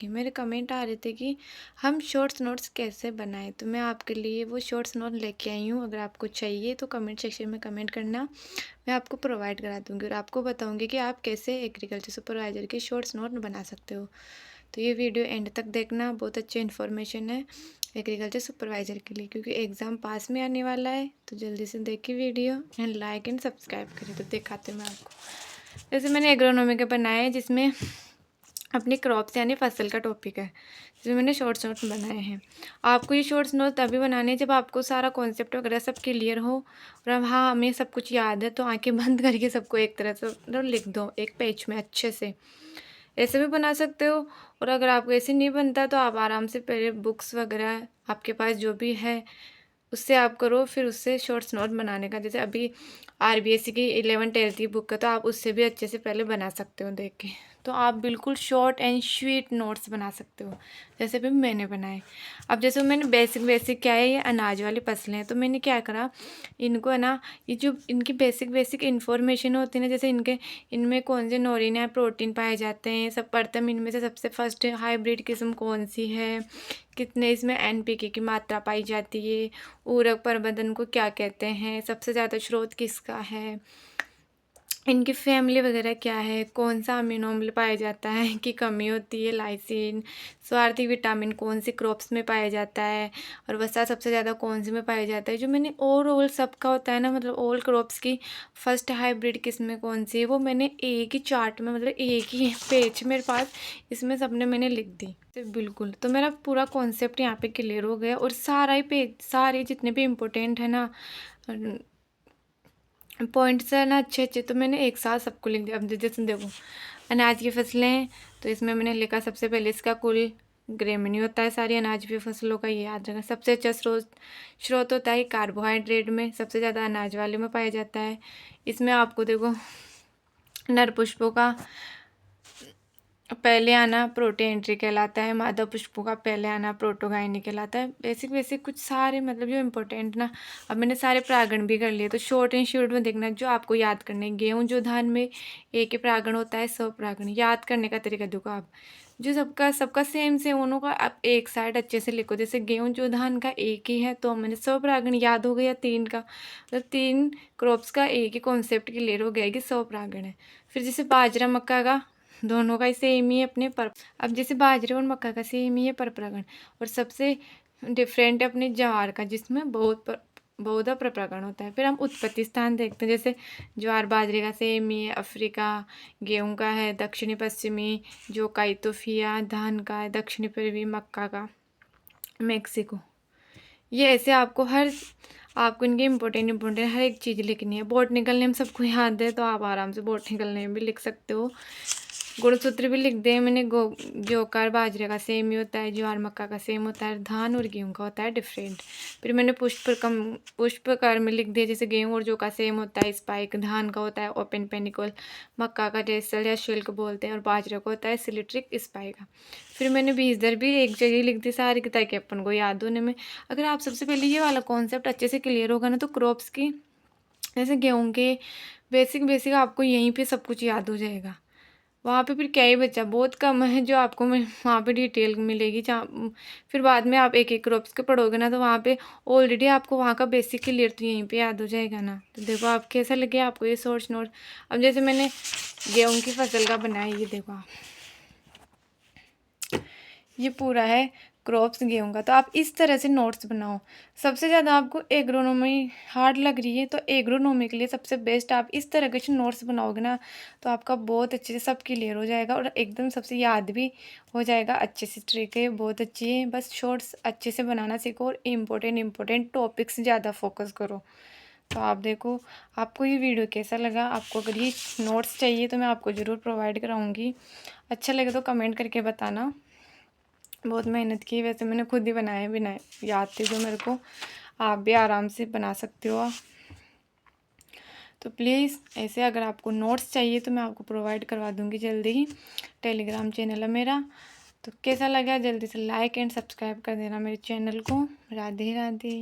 कि मेरे कमेंट आ रहे थे कि हम शॉर्ट्स नोट्स कैसे बनाएं, तो मैं आपके लिए वो शॉर्ट्स नोट लेके आई हूँ। अगर आपको चाहिए तो कमेंट सेक्शन में कमेंट करना, मैं आपको प्रोवाइड करा दूँगी और आपको बताऊँगी कि आप कैसे एग्रीकल्चर सुपरवाइज़र के शॉर्ट्स नोट बना सकते हो। तो ये वीडियो एंड तक देखना, बहुत अच्छी इन्फॉर्मेशन है एग्रीकल्चर सुपरवाइज़र के लिए, क्योंकि एग्ज़ाम पास में आने वाला है। तो जल्दी से देखिए video and like and subscribe करें। तो दिखाते मैं आपको, जैसे मैंने एग्रोनॉमी का बनाया है, जिसमें अपनी क्रॉप्स यानी फसल का टॉपिक है, जिसमें मैंने शॉर्ट्स नोट्स बनाए हैं। आपको ये शॉर्ट्स नोट तभी बनाने हैं जब आपको सारा कॉन्सेप्ट वगैरह सब क्लियर हो और अब हाँ हमें सब कुछ याद है, तो आंखें बंद करके सबको एक तरह से मतलब लिख दो एक पेज में अच्छे से। ऐसे भी बना सकते हो, और अगर आपको ऐसे नहीं बनता तो आप आराम से पहले बुक्स वगैरह आपके पास जो भी है उससे आप करो, फिर उससे शॉर्ट्स नोट बनाने का। जैसे अभी आरबीएससी की 11th-12th की बुक है, तो आप उससे भी अच्छे से पहले बना सकते हो देख के। तो आप बिल्कुल शॉर्ट एंड स्वीट नोट्स बना सकते हो, जैसे भी मैंने बनाए। अब जैसे मैंने बेसिक बेसिक क्या है, ये अनाज वाली फसलें हैं, तो मैंने क्या करा, इनको है ना, ये जो इनकी बेसिक बेसिक इन्फॉर्मेशन होती है ना, जैसे इनमें कौन से नोरिन या प्रोटीन पाए जाते हैं, सब प्रथम इनमें से सबसे फर्स्ट हाइब्रिड किस्म कौन सी है, कितने इसमें एनपीके की मात्रा पाई जाती है, उर्वरक प्रबंधन को क्या कहते हैं, सबसे ज़्यादा स्रोत किसका है, इनकी फैमिली वगैरह क्या है, कौन सा अमीनो अम्ल पाया जाता है की कमी होती है, लाइसिन, स्वार्थी विटामिन कौन सी क्रॉप्स में पाया जाता है, और वसा सबसे ज़्यादा कौन सी में पाया जाता है। जो मैंने ओवरऑल सबका होता है ना, मतलब ऑल क्रॉप्स की फर्स्ट हाइब्रिड किस्में कौन सी है, वो मैंने एक ही चार्ट में, मतलब एक ही पेज मेरे पास, इसमें सबने मैंने लिख दी बिल्कुल। तो मेरा पूरा कॉन्सेप्ट यहाँ पे क्लियर हो गया, और सारा ही पेज, सारे जितने भी इम्पोर्टेंट है ना पॉइंट्स है ना अच्छे अच्छे, तो मैंने एक साथ सबको लिख दिया। अब जैसे देखो अनाज की फसलें हैं, तो इसमें मैंने लिखा सबसे पहले इसका कुल ग्रेमिनी होता है सारी अनाज की फसलों का, ये याद रखना। सबसे अच्छा स्रोत होता है कार्बोहाइड्रेट में, सबसे ज़्यादा अनाज वाले में पाया जाता है। इसमें आपको देखो नर पुष्पों का पहले आना प्रोटोएंट्री कहलाता है, मादा पुष्पों का पहले आना प्रोटोगाइनी कहलाता है। बेसिक बेसिक कुछ सारे मतलब जो इम्पोर्टेंट ना, अब मैंने सारे परागण भी कर लिए। तो शॉर्ट एंड शॉर्ट में देखना जो आपको याद करने हैं। गेहूँ जो धान में एक ही परागण होता है, 100 परागण। याद करने का तरीका देखो आप, जो सबका सबका सेम सेम उन्हों का आप एक साइड अच्छे से लिखो। जैसे गेहूँ जो धान का एक ही है, तो मैंने 100 परागण याद हो गया, 3 का मतलब 3 क्रॉप्स का एक ही कॉन्सेप्ट क्लियर हो गया कि 100 परागण है। फिर जैसे बाजरा मक्का का दोनों का ही सेम ही है अपने पर। अब जैसे बाजरे और मक्का का सेम ही है पर परागण, और सबसे डिफरेंट है अपने ज्वार का, जिसमें बहुधा प्रपरागण होता है। फिर हम उत्पत्ति स्थान देखते हैं, जैसे ज्वार बाजरे का सेम ही है, अफ्रीका। गेहूं का है दक्षिणी पश्चिमी, जो का इथोपिया। धान का है दक्षिणी पूर्वी, मक्का का मेक्सिको। ये ऐसे आपको इनके इम्पोर्टेंट हर एक चीज़ लिखनी है। बॉटनिकल नेम सबको याद है, तो आप आराम से बॉटनिकल नेम भी लिख सकते हो। गुणसूत्र भी लिख दिए मैंने। जोकार बाजरे का सेम ही होता है, ज्वार मक्का का सेम होता है, धान और गेहूं का होता है डिफरेंट। फिर मैंने पुष्पकार में लिख दिया, जैसे गेहूं और जौ का सेम होता है स्पाइक, धान का होता है ओपन पेनिकल, मक्का का टेसल या शिल्क बोलते हैं, और बाजरे का होता है सिलिट्रिक स्पाइका। फिर मैंने बीज दर भी एक जगह लिख दी सारी, ताकि अपन को याद होने में। अगर आप सबसे पहले ये वाला कॉन्सेप्ट अच्छे से क्लियर होगा ना, तो क्रॉप्स की जैसे गेहूं के बेसिक बेसिक आपको यहीं पे सब कुछ याद हो जाएगा। वहाँ पे फिर क्या ही बचा, बहुत कम है जो आपको वहाँ पे डिटेल मिलेगी। जहाँ फिर बाद में आप एक एक क्रॉप्स के पढ़ोगे ना, तो वहाँ पे ऑलरेडी आपको वहाँ का बेसिक क्लियर तो यहीं पे याद हो जाएगा ना। तो देखो आप कैसा लगे आपको ये शॉर्ट्स नोट। अब जैसे मैंने गेहूँ की फसल का बनाया, ये देखो आप, ये पूरा है क्रॉप्स गेहूं का। तो आप इस तरह से नोट्स बनाओ। सबसे ज़्यादा आपको एग्रोनॉमी हार्ड लग रही है, तो एग्रोनॉमी के लिए सबसे बेस्ट आप इस तरह के नोट्स बनाओगे ना, तो आपका बहुत अच्छे से सब क्लियर हो जाएगा, और एकदम सबसे याद भी हो जाएगा। अच्छे से ट्रिक है, बहुत अच्छी है। बस शॉर्ट्स अच्छे से बनाना सीखो, और इम्पोर्टेंट टॉपिक्स ज़्यादा फोकस करो। तो आप देखो आपको ये वीडियो कैसा लगा। आपको अगर ये नोट्स चाहिए तो मैं आपको ज़रूर प्रोवाइड कराऊँगी। अच्छा लगे तो कमेंट करके बताना। बहुत मेहनत की, वैसे मैंने खुद ही बनाए बिना याद थे जो मेरे को। आप भी आराम से बना सकते हो। तो प्लीज़ ऐसे अगर आपको नोट्स चाहिए तो मैं आपको प्रोवाइड करवा दूँगी जल्दी ही। टेलीग्राम चैनल है मेरा। तो कैसा लगा जल्दी से लाइक एंड सब्सक्राइब कर देना मेरे चैनल को। राधे राधे।